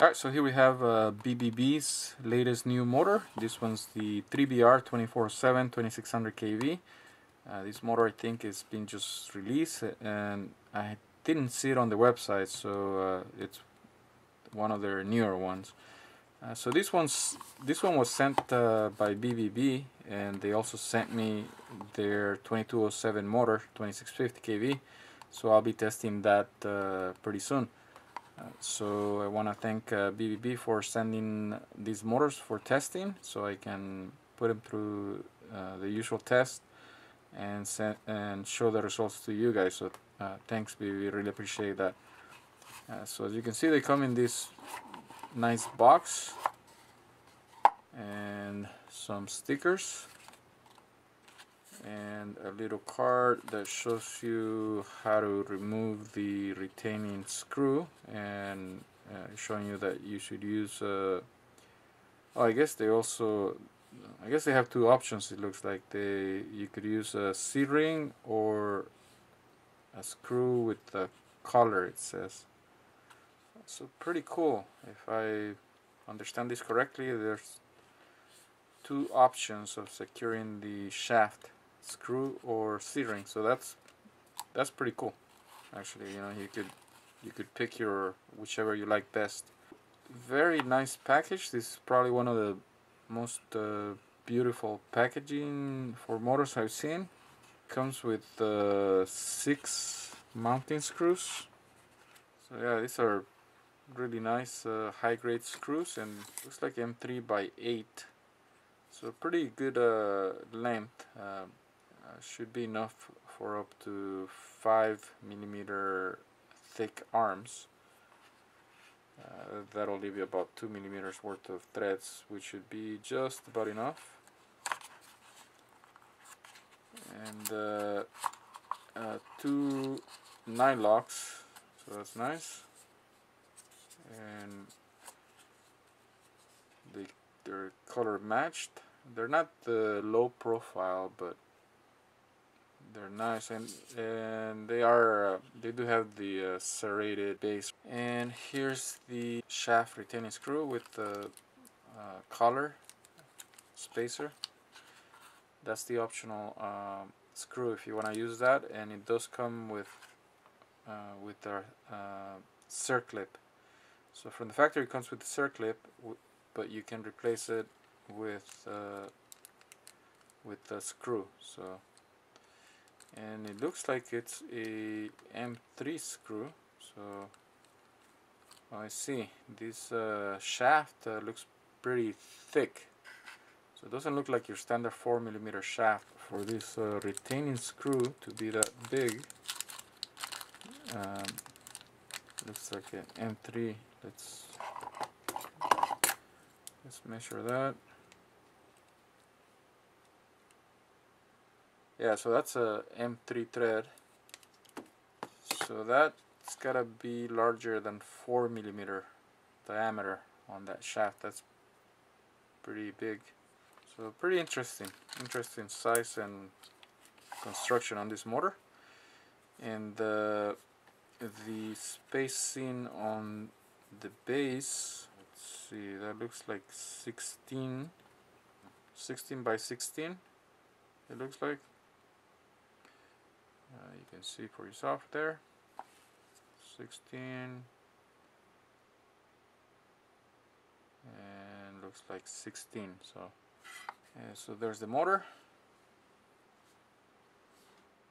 Alright, so here we have BBB's latest new motor. This one's the 3B-R 24/7 2600 kV. This motor, I think, is being just released, and I didn't see it on the website, so it's one of their newer ones. So this one was sent by BBB, and they also sent me their 2207 motor 2650 kV. So I'll be testing that pretty soon. So I want to thank BBB for sending these motors for testing, so I can put them through the usual test and show the results to you guys. So thanks, BBB, really appreciate that. So as you can see, they come in this nice box and some stickers and a little card that shows you how to remove the retaining screw, and showing you that you should use I guess they have two options. It looks like you could use a C-ring or a screw with the collar, it says. So pretty cool. If I understand this correctly, there's two options of securing the shaft: screw or C-ring. So that's pretty cool. Actually, you know, you could pick whichever you like best. Very nice package. This is probably one of the most beautiful packaging for motors I've seen. Comes with 6 mounting screws. So yeah, these are really nice high-grade screws, and looks like M3/8. So pretty good length. Should be enough for up to 5mm thick arms. That'll leave you about 2mm worth of threads, which should be just about enough. And 2 9 locks, so that's nice. And they're color matched. They're not the low profile, but they're nice, and they do have the serrated base. And here's the shaft retaining screw with the collar spacer. That's the optional screw if you want to use that, and it does come with our circlip. So from the factory it comes with the circlip, but you can replace it with the screw. So, and it looks like it's a M3 screw. So I see this shaft looks pretty thick. So it doesn't look like your standard 4mm shaft. For this retaining screw to be that big, looks like an M3. Let's measure that. Yeah, so that's a M3 thread. So that's gotta be larger than 4mm diameter on that shaft. That's pretty big. So pretty interesting size and construction on this motor. And the spacing on the base, let's see, that looks like 16 by 16, it looks like. You can see for yourself there, 16, and looks like 16. So there's the motor.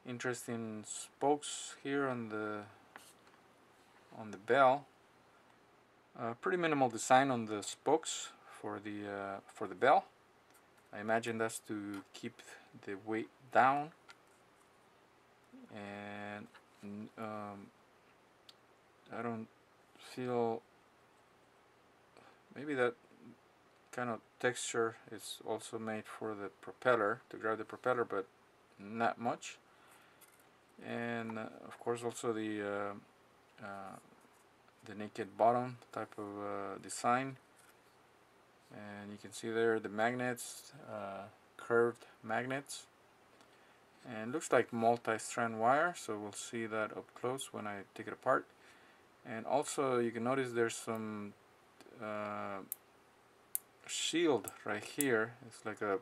Interesting spokes here on the bell. Pretty minimal design on the spokes for the bell. I imagine that's to keep the weight down. And I don't feel, maybe that kind of texture is also made for the propeller, to grab the propeller, but not much. And of course also the naked bottom type of design, and you can see there the magnets, curved magnets, and looks like multi-strand wire, so we'll see that up close when I take it apart. And also you can notice there's some shield right here. It's like a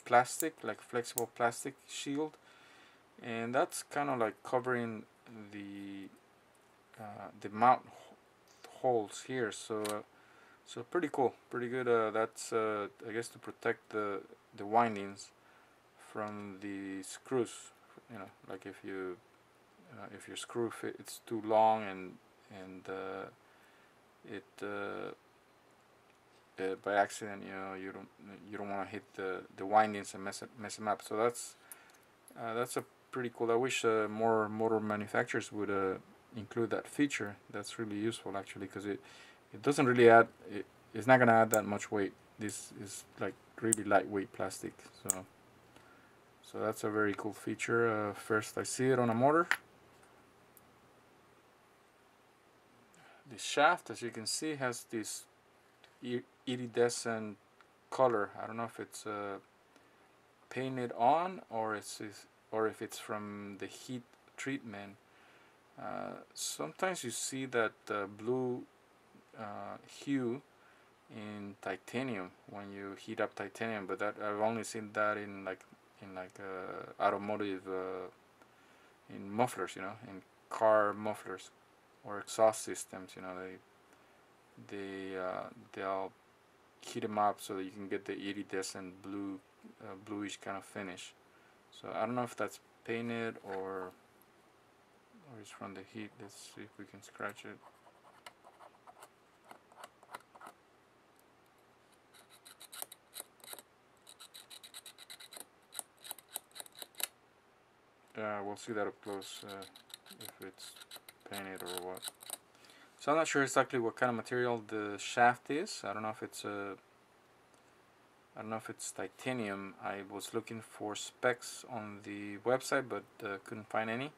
plastic, like flexible plastic shield, and that's kind of like covering the mount holes here. So pretty cool, pretty good. That's I guess to protect the windings from the screws. You know, like if your screw it's too long and it by accident, you know, you don't want to hit the windings and mess them up. So that's a pretty cool. I wish more motor manufacturers would include that feature. That's really useful actually, because it doesn't really add it's not gonna add that much weight. This is like really lightweight plastic, so that's a very cool feature. First I see it on a motor. The shaft, as you can see, has this iridescent color. I don't know if it's painted on or if it's from the heat treatment. Sometimes you see that blue hue in titanium when you heat up titanium, but that I've only seen that in automotive in mufflers, you know, in car mufflers or exhaust systems. You know, they'll heat them up so that you can get the iridescent bluish kind of finish. So I don't know if that's painted or it's from the heat. Let's see if we can scratch it. We'll see that up close if it's painted or what. So I'm not sure exactly what kind of material the shaft is. I don't know if it's titanium. I was looking for specs on the website, but couldn't find any.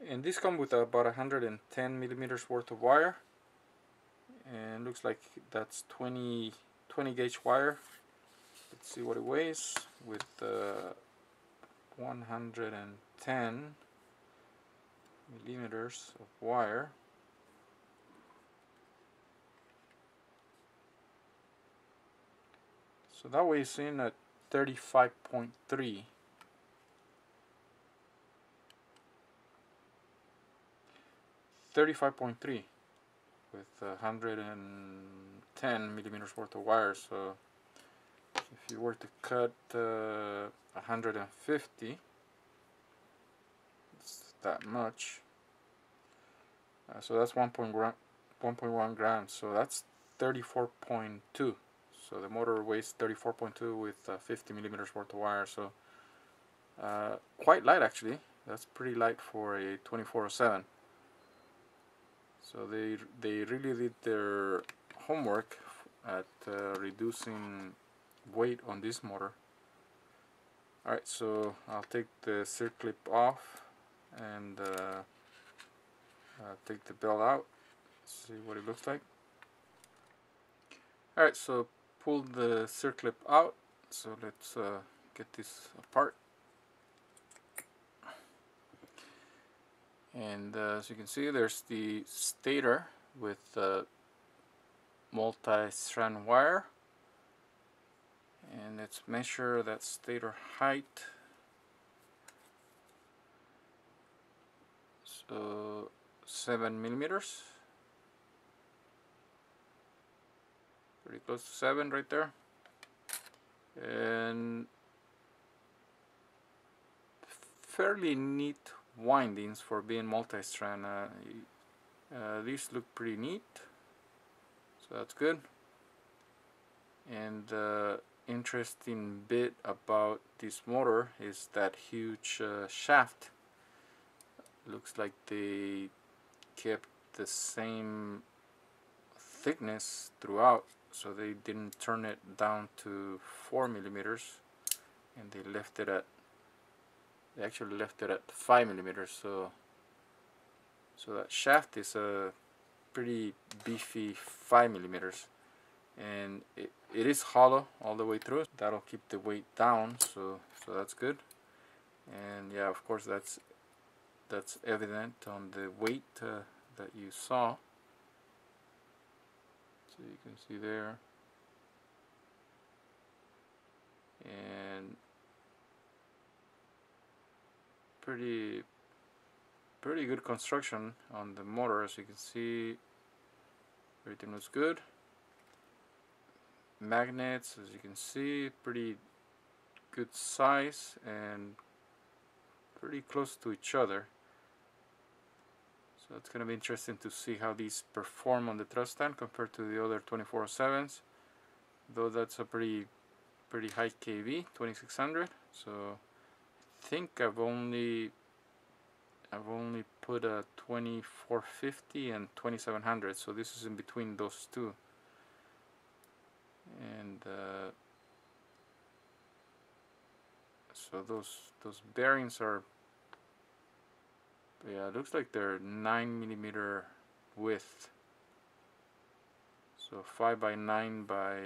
And this comes with about 110 millimeters worth of wire, and looks like that's 20 gauge wire. Let's see what it weighs with 110 millimeters of wire. So that weighs in at 35.3. 35.3 with 110 millimeters worth of wire. So if you were to cut 150, it's that much. So that's 1.1 grams. So that's 34.2. So the motor weighs 34.2 with 50 millimeters worth of wire. So quite light actually. That's pretty light for a 2407. So they really did their homework at reducing weight on this motor. Alright, so I'll take the circlip off and take the belt out, see what it looks like. Alright, so pull the circlip out. So let's get this apart. And as you can see, there's the stator with multi-strand wire, and let's measure that stator height. So 7 millimeters, pretty close to 7 right there, and fairly neat windings for being multi-strand. These look pretty neat, so that's good. And the interesting bit about this motor is that huge shaft. Looks like they kept the same thickness throughout, so they didn't turn it down to 4 millimeters, and they actually left it at 5 millimeters. So that shaft is a pretty beefy 5 millimeters, and it is hollow all the way through. That'll keep the weight down, so that's good. And yeah, of course that's evident on the weight that you saw. So you can see there, and pretty good construction on the motor. As you can see, everything looks good. Magnets, as you can see, pretty good size and pretty close to each other. So it's going to be interesting to see how these perform on the thrust stand compared to the other 2407s. Though that's a pretty high kV, 2600. So I think I've only put a 2450 and 2700. So this is in between those two. And so those bearings are, yeah, it looks like they're 9mm width. So 5 by 9 by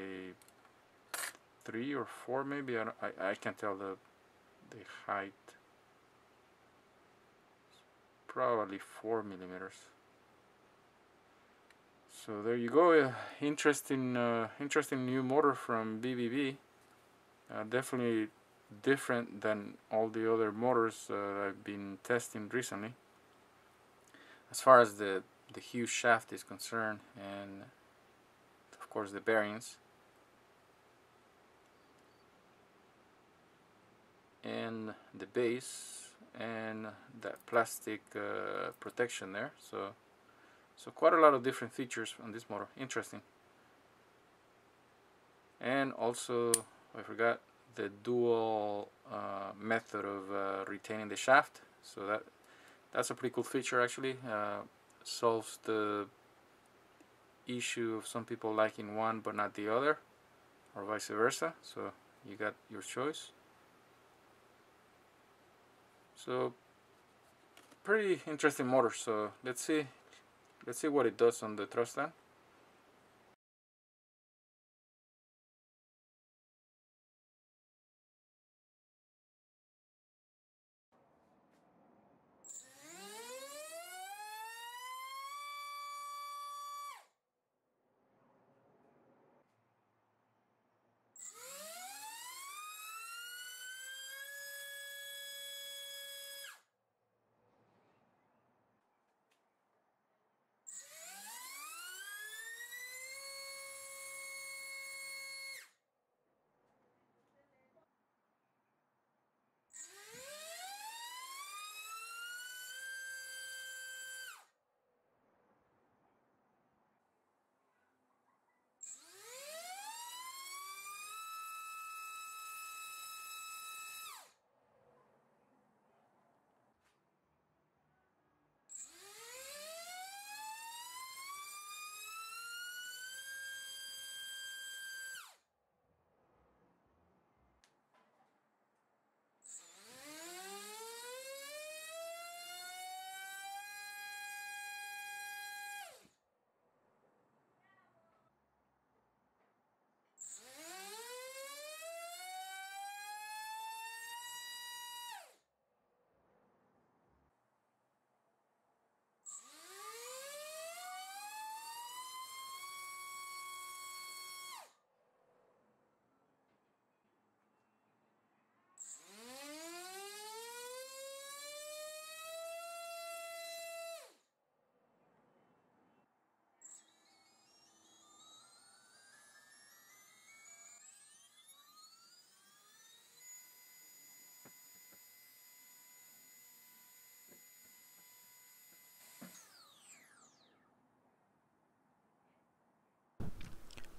3 or 4 maybe. I can't tell the height. Probably 4mm. So there you go. Interesting new motor from BBB. Definitely different than all the other motors I've been testing recently, as far as the huge shaft is concerned, and of course the bearings and the base and that plastic protection there. So quite a lot of different features on this motor. Interesting. And also, I forgot, the dual method of retaining the shaft. So that's a pretty cool feature, actually. Solves the issue of some people liking one but not the other, or vice versa. So you got your choice. So pretty interesting motor. So let's see what it does on the thrust stand.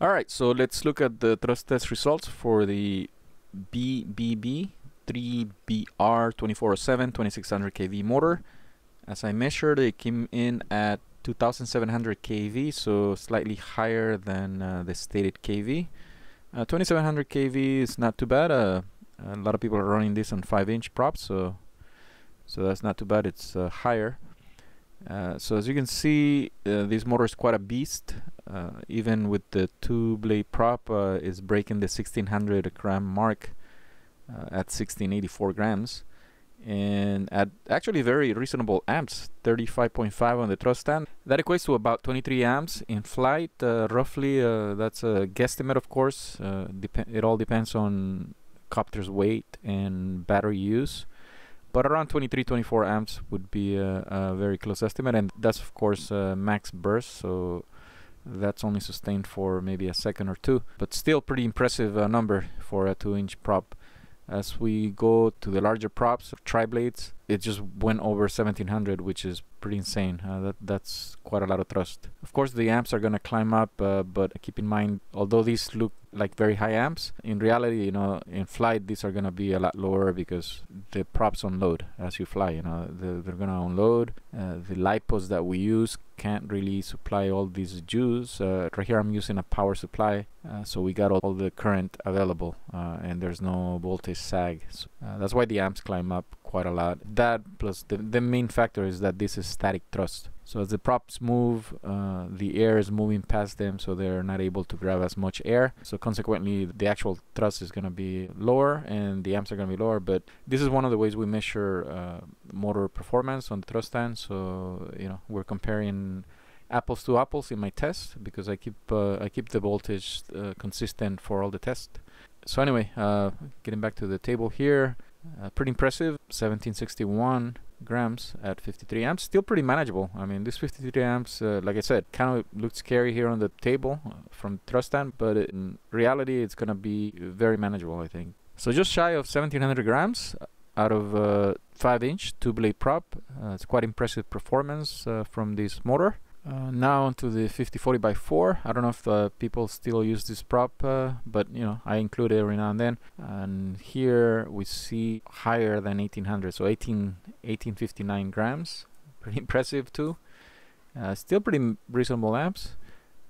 Alright, so let's look at the thrust test results for the BBB 3B-R 2407 2600 kV motor. As I measured, it came in at 2700 kV, so slightly higher than the stated kV. 2700 kV is not too bad. A lot of people are running this on 5-inch props, so that's not too bad. It's higher. So as you can see, this motor is quite a beast. Even with the 2-blade prop, is breaking the 1600 gram mark at 1684 grams. and at actually very reasonable amps, 35.5 on the thrust stand. That equates to about 23 amps in flight, roughly. That's a guesstimate, of course. It all depends on copter's weight and battery use, but around 23-24 amps would be a very close estimate, and that's of course max burst, so that's only sustained for maybe a second or two, but still pretty impressive number for a 2-inch prop. As we go to the larger props, tri-blades, it just went over 1700, which is pretty insane. That's quite a lot of thrust. Of course, the amps are gonna climb up, but keep in mind, although these look like very high amps, in reality, you know, in flight, these are gonna be a lot lower because the props unload as you fly. You know, they're gonna unload. The lipos that we use can't really supply all these juice. Right here, I'm using a power supply, so we got all the current available, and there's no voltage sag. So, that's why the amps climb up quite a lot. That plus the main factor is that this is static thrust. So as the props move, the air is moving past them, so they're not able to grab as much air. So consequently, the actual thrust is going to be lower and the amps are going to be lower. But this is one of the ways we measure motor performance on the thrust stand. So you know, we're comparing apples to apples in my test because I keep the voltage consistent for all the tests. So anyway, getting back to the table here, pretty impressive. 1761 grams at 53 amps, still pretty manageable. I mean, this 53 amps, like I said, kind of looked scary here on the table from thrust stand, but in reality, it's gonna be very manageable, I think. So just shy of 1700 grams out of 5-inch 2-blade prop. It's quite impressive performance from this motor. Now onto the 5040x4. I don't know if people still use this prop, but you know, I include it every now and then. And here we see higher than 1800, so 1859 grams. Pretty impressive too. Still pretty reasonable amps.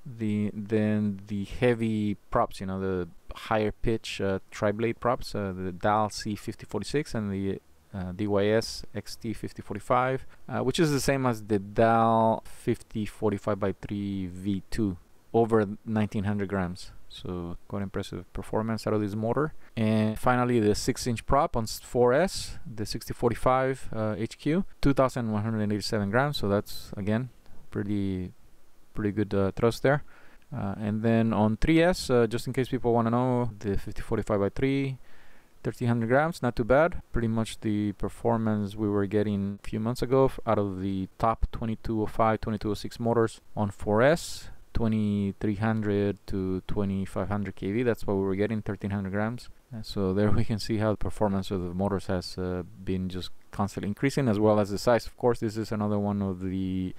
Then the heavy props, you know, the higher pitch tri-blade props, the DAL C5046 and the DYS XT5045, which is the same as the DAL 5045x3 V2, over 1900 grams. So quite impressive performance out of this motor. And finally, the 6-inch prop on 4S, the 6045 HQ, 2187 grams. So that's again pretty good thrust there. And then on 3S, just in case people want to know, the 5045x3, 1300 grams, not too bad. Pretty much the performance we were getting a few months ago out of the top 2205, 2206 motors on 4S, 2300 to 2500 kV. That's what we were getting, 1300 grams. So there we can see how the performance of the motors has been just constantly increasing, as well as the size. Of course, this is another one of the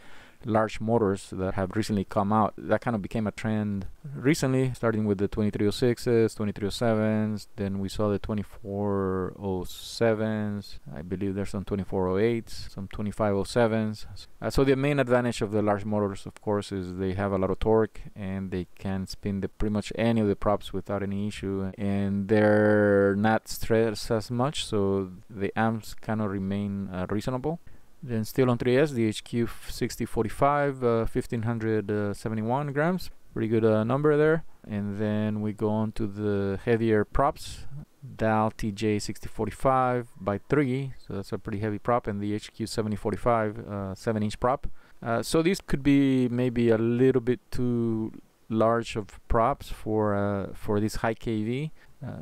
large motors that have recently come out. That kind of became a trend recently, starting with the 2306s, 2307s, then we saw the 2407s, I believe there's some 2408s, some 2507s. So the main advantage of the large motors, of course, is they have a lot of torque and they can spin pretty much any of the props without any issue, and they're not stressed as much, so the amps kind of remain reasonable. Then still on 3S, the HQ6045, 1571 grams, pretty good number there. And then we go on to the heavier props, DAL TJ6045 by 3, so that's a pretty heavy prop, and the HQ7045 7-inch prop. So these could be maybe a little bit too large of props for this high kV.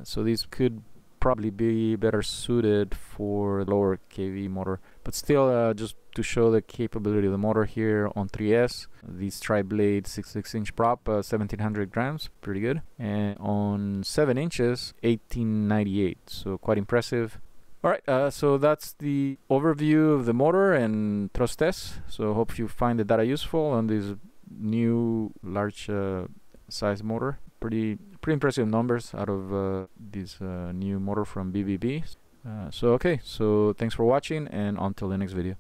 So these could probably be better suited for lower kV motor, but still just to show the capability of the motor here on 3S, these tri-blade 6-inch prop, 1700 grams, pretty good. And on 7 inches, 1898, so quite impressive. Alright, so that's the overview of the motor and thrust test. So hope you find the data useful on this new large size motor. Pretty impressive numbers out of this new motor from BBB. So okay, so thanks for watching, and until the next video.